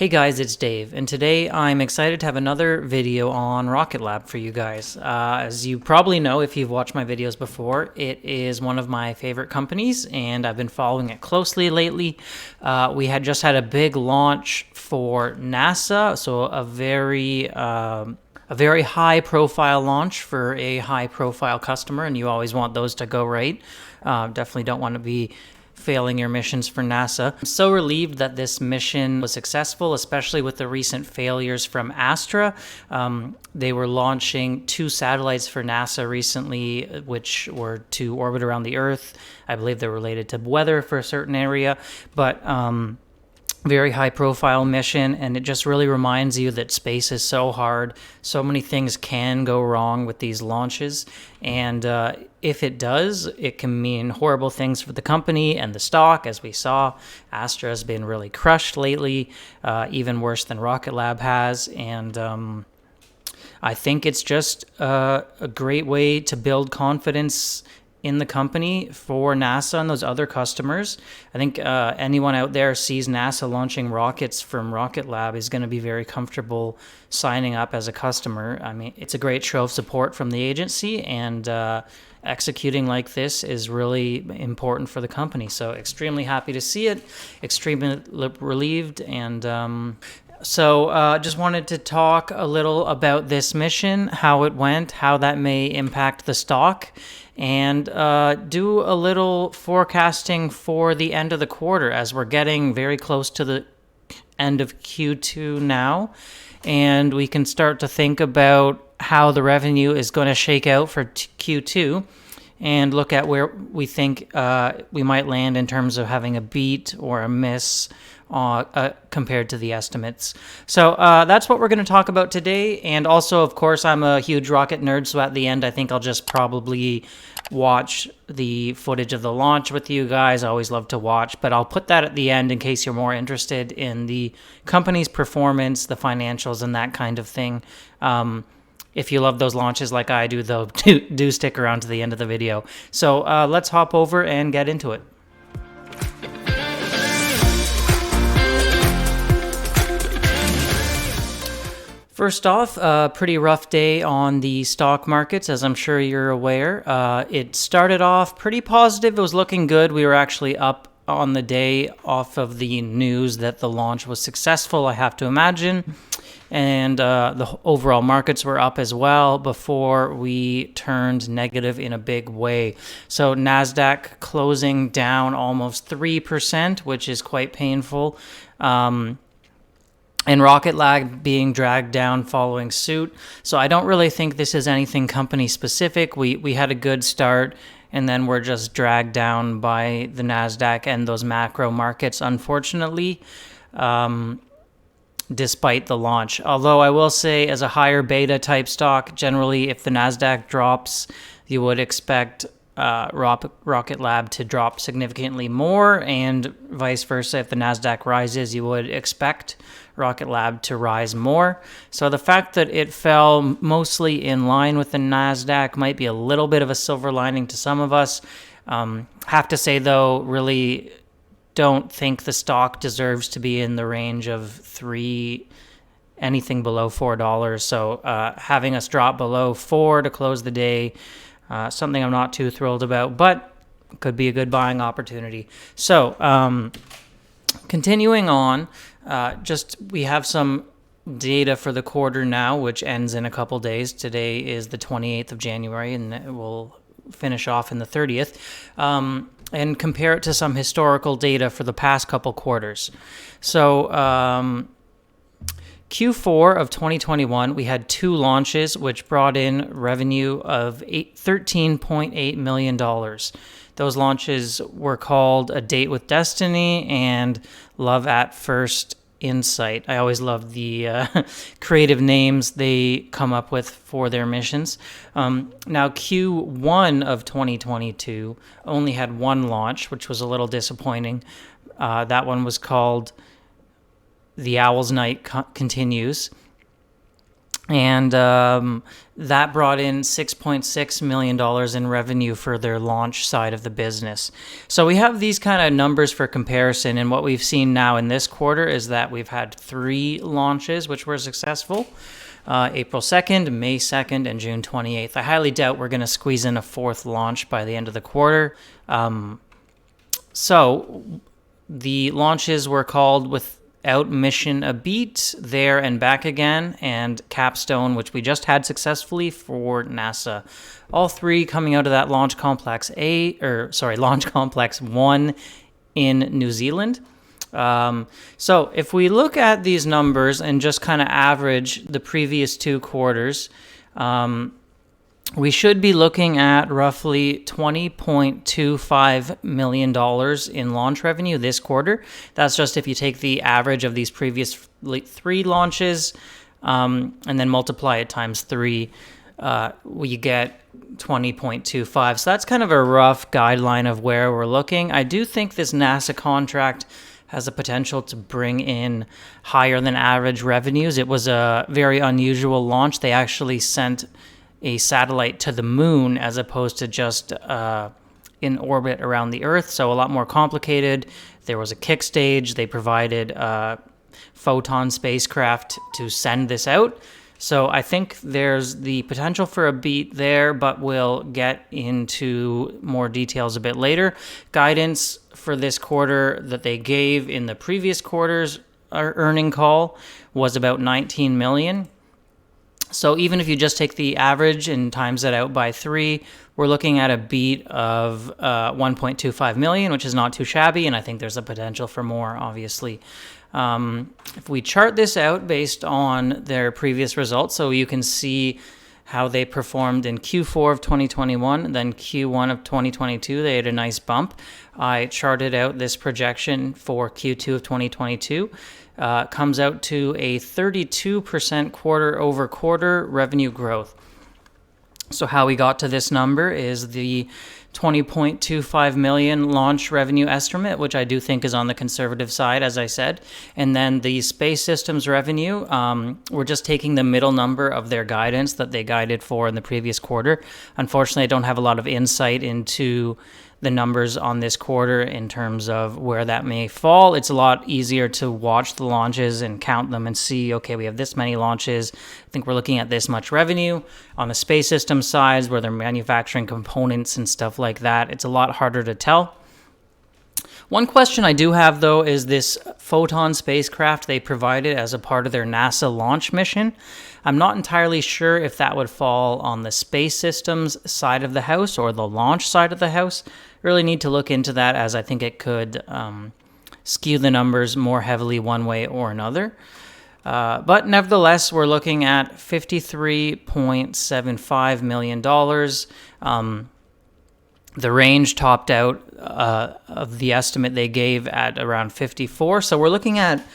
Hey guys, it's Dave, and today I'm excited to have another video on Rocket Lab for you guys. As you probably know if you've watched my videos before, it is one of my favorite companies, and I've been following it closely lately. We had just had a big launch for NASA, so a very high-profile launch for a high-profile customer, and you always want those to go right. Definitely don't want to be failing your missions for NASA. I'm so relieved that this mission was successful, especially with the recent failures from Astra. They were launching 2 satellites for NASA recently, which were to orbit around the Earth. I believe they're related to weather for a certain area, but very high profile mission, and it just really reminds you that space is so hard. So many things can go wrong with these launches, and if it does, it can mean horrible things for the company and the stock. As we saw, Astra has been really crushed lately, even worse than Rocket Lab has, and I think it's just a great way to build confidence in the company for NASA and those other customers. I think anyone out there sees NASA launching rockets from Rocket Lab is going to be very comfortable signing up as a customer. I mean, it's a great show of support from the agency, and executing like this is really important for the company. So extremely happy to see it, extremely relieved, and just wanted to talk a little about this mission, how it went, how that may impact the stock, and do a little forecasting for the end of the quarter, as we're getting very close to the end of Q2 now, and we can start to think about how the revenue is going to shake out for Q2 and look at where we think we might land in terms of having a beat or a miss compared to the estimates. So that's what we're going to talk about today. And also, of course, I'm a huge rocket nerd, so at the end, I think I'll just probably watch the footage of the launch with you guys. I always love to watch, but I'll put that at the end in case you're more interested in the company's performance, the financials, and that kind of thing. If you love those launches like I do, though, do stick around to the end of the video. So let's hop over and get into it. First off, a pretty rough day on the stock markets, as I'm sure you're aware. It started off pretty positive. It was looking good. We were actually up on the day off of the news that the launch was successful, I have to imagine. And the overall markets were up as well before we turned negative in a big way. So NASDAQ closing down almost 3%, which is quite painful. And Rocket Lab being dragged down following suit. So I don't really think this is anything company specific. We had a good start, and then we're just dragged down by the NASDAQ and those macro markets, unfortunately, despite the launch. Although I will say, as a higher beta type stock, generally if the NASDAQ drops, you would expect Rocket Lab to drop significantly more, and vice versa. If the NASDAQ rises, you would expect Rocket Lab to rise more. So the fact that it fell mostly in line with the NASDAQ might be a little bit of a silver lining to some of us. Have to say, though, really don't think the stock deserves to be in the range of anything below $4. So having us drop below 4 to close the day, something I'm not too thrilled about, but could be a good buying opportunity. So continuing on, we have some data for the quarter now, which ends in a couple days. Today is the 28th of January, and it will finish off in the 30th. And compare it to some historical data for the past couple quarters. So Q4 of 2021, we had 2 launches, which brought in revenue of $13.8 million. Those launches were called A Date with Destiny and Love at First Insight. I always love the creative names they come up with for their missions. Now, Q1 of 2022 only had 1 launch, which was a little disappointing. That one was called The Owl's Night Continues. And that brought in $6.6 million in revenue for their launch side of the business. So we have these kind of numbers for comparison. And what we've seen now in this quarter is that we've had 3 launches which were successful. April 2nd, May 2nd, and June 28th. I highly doubt we're going to squeeze in a 4th launch by the end of the quarter. So the launches were called Without Mission a Beat, There and Back Again, and Capstone, which we just had successfully for NASA. All 3 coming out of that Launch Complex Launch Complex 1 in New Zealand. So if we look at these numbers and just kind of average the previous 2 quarters, we should be looking at roughly $20.25 million in launch revenue this quarter. That's just if you take the average of these previous 3 launches and then multiply it times 3, we get 20.25. So that's kind of a rough guideline of where we're looking. I do think this NASA contract has the potential to bring in higher than average revenues. It was a very unusual launch. They actually sent a satellite to the moon as opposed to just in orbit around the Earth, so a lot more complicated. There was a kick stage. They provided Photon spacecraft to send this out. So I think there's the potential for a beat there, but we'll get into more details a bit later. Guidance for this quarter that they gave in the previous quarter's earning call was about $19 million. So even if you just take the average and times it out by 3, we're looking at a beat of $1.25 million, which is not too shabby, and I think there's a potential for more, obviously. If we chart this out based on their previous results, so you can see how they performed in Q4 of 2021, then Q1 of 2022, they had a nice bump. I charted out this projection for Q2 of 2022. Comes out to a 32% quarter-over-quarter revenue growth. So how we got to this number is the $20.25 million launch revenue estimate, which I do think is on the conservative side, as I said. And then the space systems revenue, we're just taking the middle number of their guidance that they guided for in the previous quarter. Unfortunately, I don't have a lot of insight into the numbers on this quarter in terms of where that may fall. It's a lot easier to watch the launches and count them and see, okay, we have this many launches. I think we're looking at this much revenue. On the space system sides, where they're manufacturing components and stuff like that, it's a lot harder to tell. One question I do have, though, is this Photon spacecraft they provided as a part of their NASA launch mission. I'm not entirely sure if that would fall on the space systems side of the house or the launch side of the house. Really need to look into that, as I think it could skew the numbers more heavily one way or another. But nevertheless, we're looking at $53.75 million. The range topped out of the estimate they gave at around 54. So we're looking at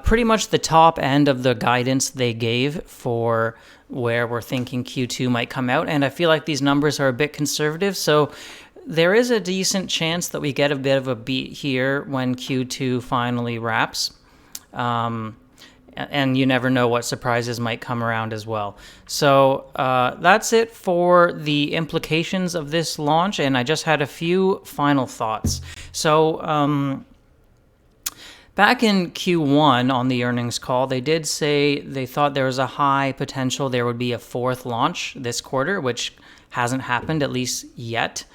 pretty much the top end of the guidance they gave for where we're thinking Q2 might come out. And I feel like these numbers are a bit conservative. So there is a decent chance that we get a bit of a beat here when Q2 finally wraps. And you never know what surprises might come around as well. So that's it for the implications of this launch, and I just had a few final thoughts. So back in Q1 on the earnings call, they did say they thought there was a high potential there would be a 4th launch this quarter, which hasn't happened, at least yet.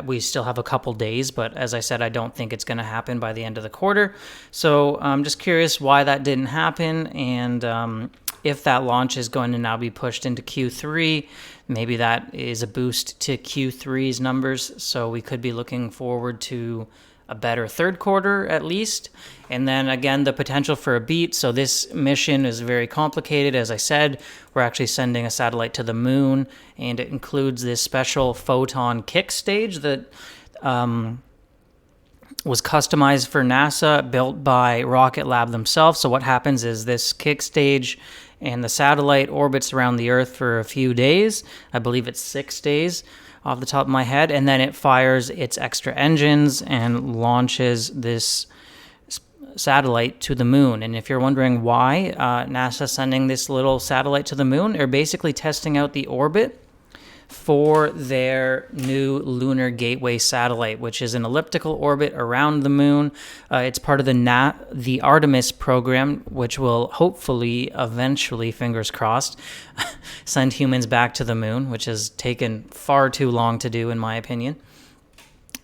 We still have a couple days, but as I said, I don't think it's going to happen by the end of the quarter. So I'm just curious why that didn't happen, and if that launch is going to now be pushed into Q3, maybe that is a boost to Q3's numbers. So we could be looking forward to a better 3rd quarter at least. And then again, the potential for a beat. So this mission is very complicated. As I said, we're actually sending a satellite to the moon, and it includes this special Photon kick stage that was customized for NASA, built by Rocket Lab themselves. So what happens is this kick stage and the satellite orbits around the Earth for a few days. I believe it's 6 days off the top of my head, and then it fires its extra engines and launches this satellite to the moon. And if you're wondering why NASA's sending this little satellite to the moon, they're basically testing out the orbit for their new Lunar Gateway satellite, which is an elliptical orbit around the moon. It's part of the Artemis program, which will hopefully, eventually, fingers crossed, send humans back to the moon, which has taken far too long to do, in my opinion.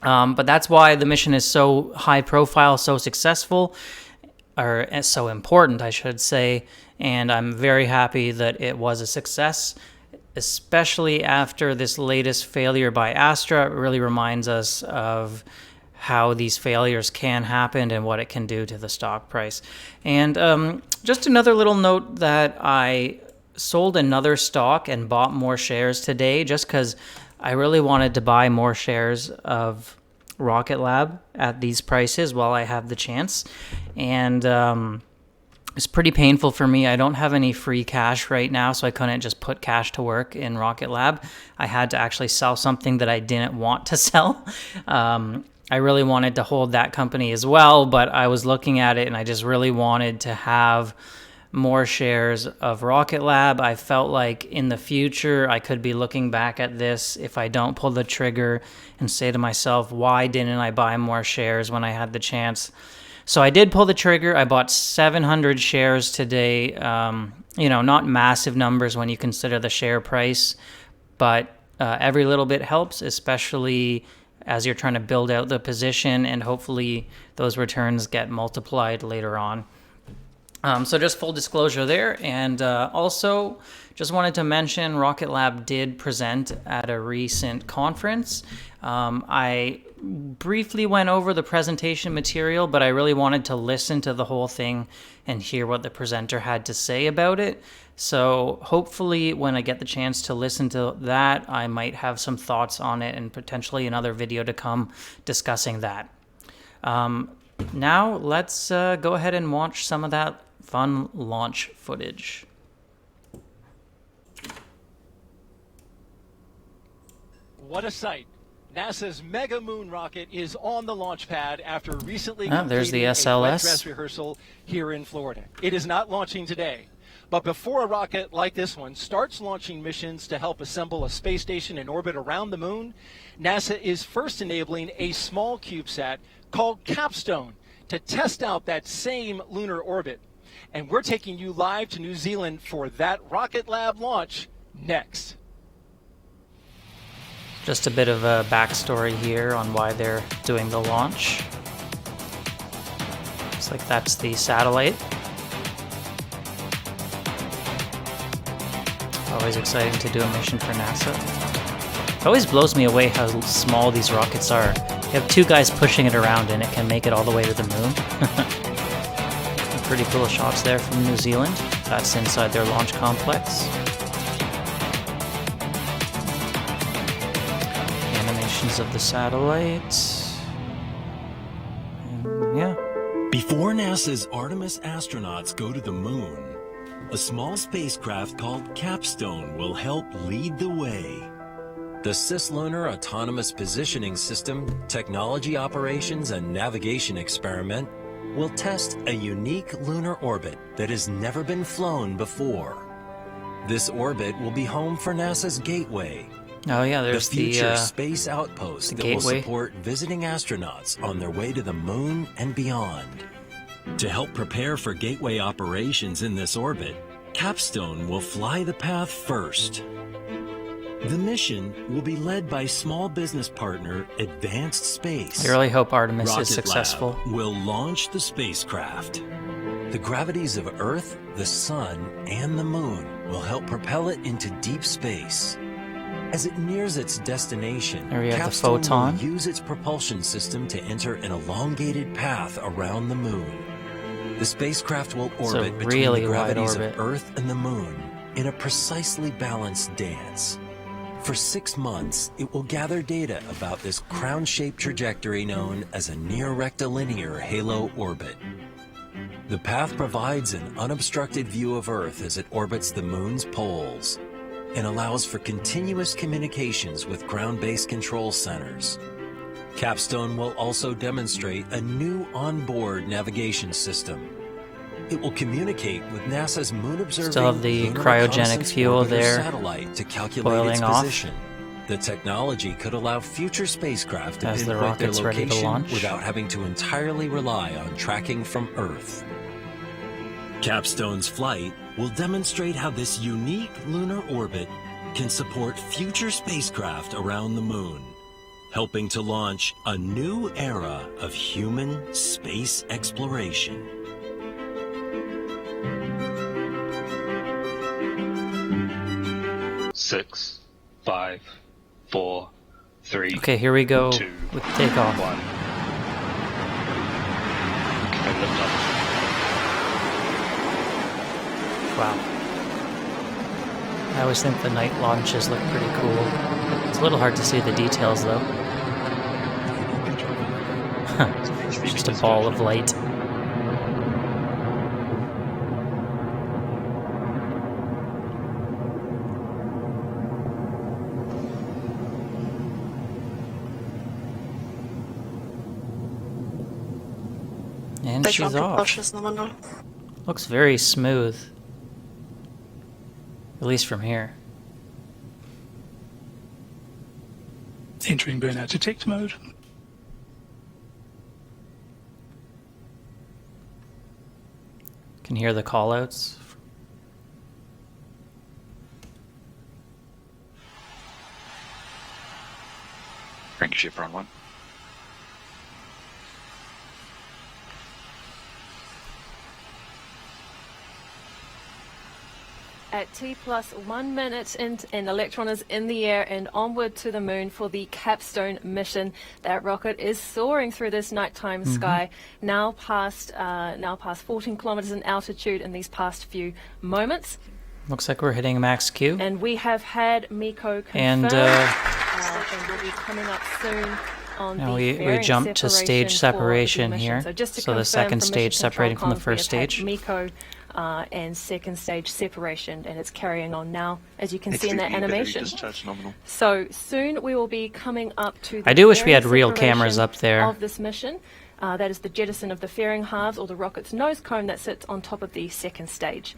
But that's why the mission is so high profile, so successful, or so important, I should say. And I'm very happy that it was a success, especially after this latest failure by Astra. It really reminds us of how these failures can happen and what it can do to the stock price. And just another little note that I sold another stock and bought more shares today just because I really wanted to buy more shares of Rocket Lab at these prices while I have the chance. And it's pretty painful for me. I don't have any free cash right now, so I couldn't just put cash to work in Rocket Lab. I had to actually sell something that I didn't want to sell. I really wanted to hold that company as well, but I was looking at it and I just really wanted to have more shares of Rocket Lab. I felt like in the future I could be looking back at this if I don't pull the trigger and say to myself, why didn't I buy more shares when I had the chance? So I did pull the trigger. I bought 700 shares today. Not massive numbers when you consider the share price, but every little bit helps, especially as you're trying to build out the position, and hopefully those returns get multiplied later on. So just full disclosure there. And also just wanted to mention Rocket Lab did present at a recent conference. I briefly went over the presentation material, but I really wanted to listen to the whole thing and hear what the presenter had to say about it. So hopefully when I get the chance to listen to that, I might have some thoughts on it and potentially another video to come discussing that. Now let's go ahead and watch some of that fun launch footage. What a sight. NASA's Mega Moon rocket is on the launch pad after recently there's the completing a SLS. wet dress rehearsal here in Florida. It is not launching today, but before a rocket like this one starts launching missions to help assemble a space station in orbit around the moon, NASA is first enabling a small CubeSat called Capstone to test out that same lunar orbit. And we're taking you live to New Zealand for that Rocket Lab launch next. Just a bit of a backstory here on why they're doing the launch. Looks like that's the satellite. Always exciting to do a mission for NASA. It always blows me away how small these rockets are. You have two guys pushing it around and it can make it all the way to the moon. Pretty cool shots there from New Zealand. That's inside their launch complex. Animations of the satellite. And yeah. Before NASA's Artemis astronauts go to the moon, a small spacecraft called Capstone will help lead the way. The Cislunar Autonomous Positioning System, Technology Operations and Navigation Experiment will test a unique lunar orbit that has never been flown before. This orbit will be home for NASA's Gateway, Oh yeah, there's the future the space outpost that Gateway. will support visiting astronauts on their way to the moon and beyond. To help prepare for Gateway operations in this orbit, Capstone will fly the path first. The mission will be led by small business partner Advanced Space. I really hope Artemis Rocket is successful. Lab will launch the spacecraft. The gravities of Earth, the Sun, and the Moon will help propel it into deep space. As it nears its destination, There we have the Capstone photon. will use its propulsion system to enter an elongated path around the Moon. The spacecraft will It's a orbit between really the wide gravities orbit. of Earth and the Moon in a precisely balanced dance. For 6 months, it will gather data about this crown-shaped trajectory known as a near-rectilinear halo orbit. The path provides an unobstructed view of Earth as it orbits the Moon's poles and allows for continuous communications with ground-based control centers. Capstone will also demonstrate a new onboard navigation system. It will communicate with NASA's moon-observing Still have the Lunar cryogenic Reconnaissance fuel Orbiter there satellite to calculate boiling its off. position. The technology could allow future spacecraft to As the pinpoint their rocket's ready to location launch. without having to entirely rely on tracking from Earth. Capstone's flight will demonstrate how this unique lunar orbit can support future spacecraft around the moon, helping to launch a new era of human space exploration. Six, 5, 4, 3. Okay, here we go 2, with takeoff. 1. Okay, lift off. Wow. I always think the night launches look pretty cool. It's a little hard to see the details though. It's just a ball of light. And she's off. Looks very smooth. At least from here. Entering burnout detect mode. Can hear the callouts. Crank shift on 1. At T+1 minute and Electron is in the air and onward to the moon for the Capstone mission. That rocket is soaring through this nighttime sky, now past 14 kilometers in altitude in these past few moments. Looks like we're hitting max Q. And we have had MECO confirmed, And will be coming up soon on now the we fairing jumped to stage for the separation mission. here. So, just to So the confirm second from stage Mission separating from Control the first comms, we have stage. had MECO and second stage separation, and it's carrying on now, as you can see in that animation. Discharge nominal. So soon we will be coming up to the I do wish we fairing had real separation cameras up there. of this mission. That is the jettison of the fairing halves, or the rocket's nose cone that sits on top of the second stage.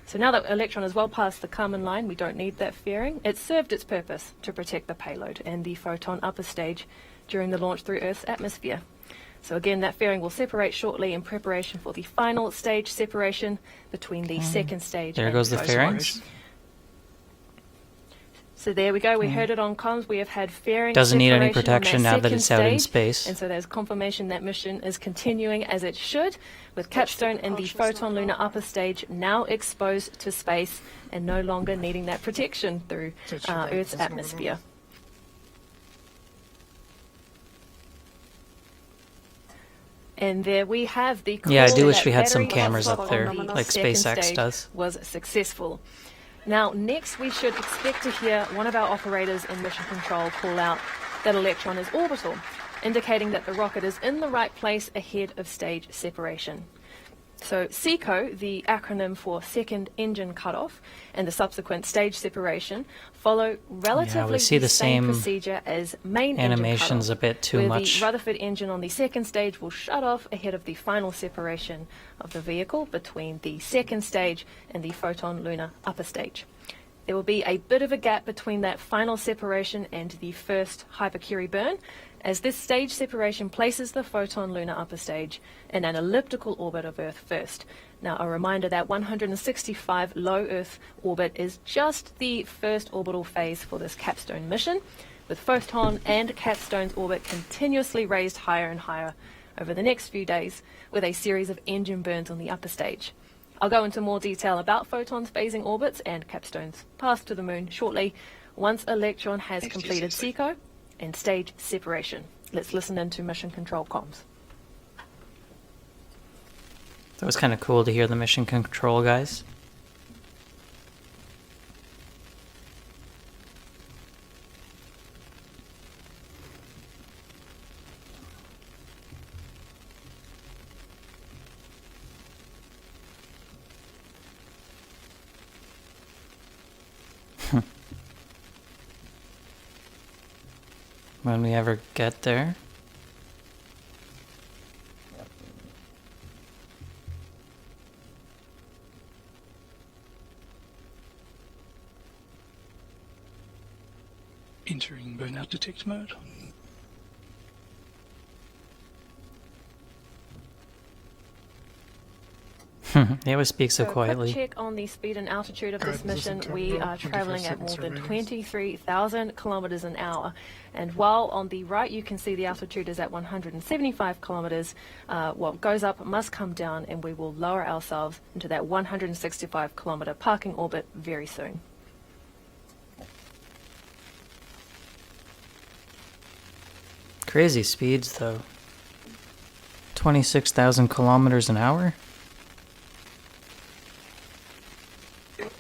So now that Electron is well past the Kármán line, we don't need that fairing. It served its purpose to protect the payload and the Photon upper stage during the launch through Earth's atmosphere. So again, that fairing will separate shortly in preparation for the final stage separation between the second stage There and goes the Photon. fairings. So there we go, we heard it on comms, we have had fairing Doesn't need any separation on protection now that second it's out in stage. space. And so there's confirmation that mission is continuing as it should, with Capstone and the Photon lunar upper stage now exposed to space and no longer needing that protection through Earth's atmosphere. And there we have the Yeah, I do call wish that we had some battery cameras swap up there, on the like second SpaceX stage does. was successful. Now, next we should expect to hear one of our operators in mission control call out that Electron is orbital, indicating that the rocket is in the right place ahead of stage separation. So SECO, the acronym for Second Engine Cutoff, and the subsequent stage separation follow relatively see the same same procedure as main animation's engine a bit too where much. the Rutherford engine on the second stage will shut off ahead of the final separation of the vehicle between the second stage and the Photon lunar upper stage. There will be a bit of a gap between that final separation and the first hypercurie burn, as this stage separation places the Photon lunar upper stage in an elliptical orbit of Earth first. Now, a reminder that 165 low Earth orbit is just the first orbital phase for this Capstone mission, with Photon and Capstone's orbit continuously raised higher and higher over the next few days, with a series of engine burns on the upper stage. I'll go into more detail about Photon's phasing orbits and Capstone's path to the moon shortly, once Electron has completed SECO and stage separation. Let's listen into mission control comms. That was kind of cool to hear the mission control guys. When we ever get there. detect mode. They always speak so A quietly. quick check on the speed and altitude of this Alright, this is mission. in We terminal, are 25 traveling at seconds more to than readings. 23,000 kilometers an hour. And while on the right you can see the altitude is at 175 kilometers, what goes up must come down, and we will lower ourselves into that 165 kilometer parking orbit very soon. Crazy speeds, though. 26,000 kilometers an hour?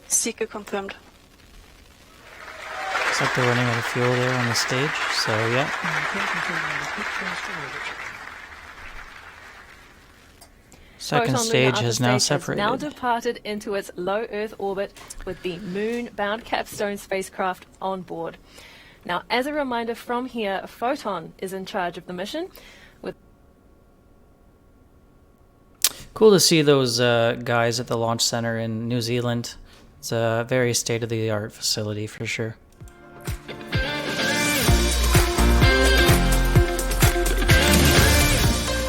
Seeker confirmed. Looks like they're running out of fuel there on the stage, so yeah. Second Photon stage Lunar has Upper now Stage separated. now departed into its low Earth orbit with the moon-bound Capstone spacecraft on board. Now, as a reminder from here, Photon is in charge of the mission. Cool to see those guys at the launch center in New Zealand. It's a very state-of-the-art facility for sure.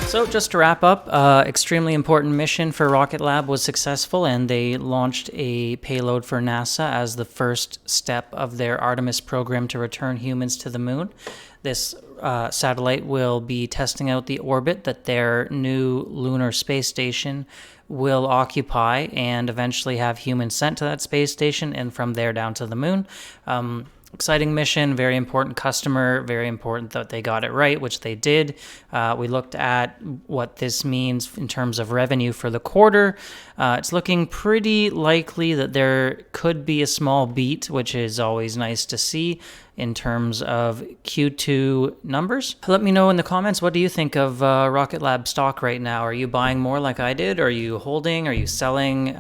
So just to wrap up, extremely important mission for Rocket Lab was successful, and they launched a payload for NASA as the first step of their Artemis program to return humans to the moon. This satellite will be testing out the orbit that their new lunar space station will occupy, and eventually have humans sent to that space station, and from there down to the moon. Exciting mission, very important customer, very important that they got it right, which they did. We looked at what this means in terms of revenue for the quarter. It's looking pretty likely that there could be a small beat, which is always nice to see in terms of Q2 numbers. Let me know in the comments, what do you think of Rocket Lab stock right now? Are you buying more like I did? Are you holding? Are you selling?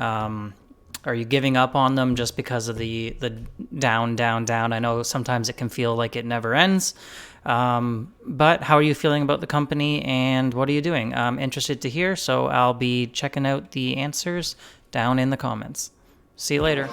Are you giving up on them just because of the down, down, down? I know sometimes it can feel like it never ends. But how are you feeling about the company, and what are you doing? I'm interested to hear, so I'll be checking out the answers down in the comments. See you later.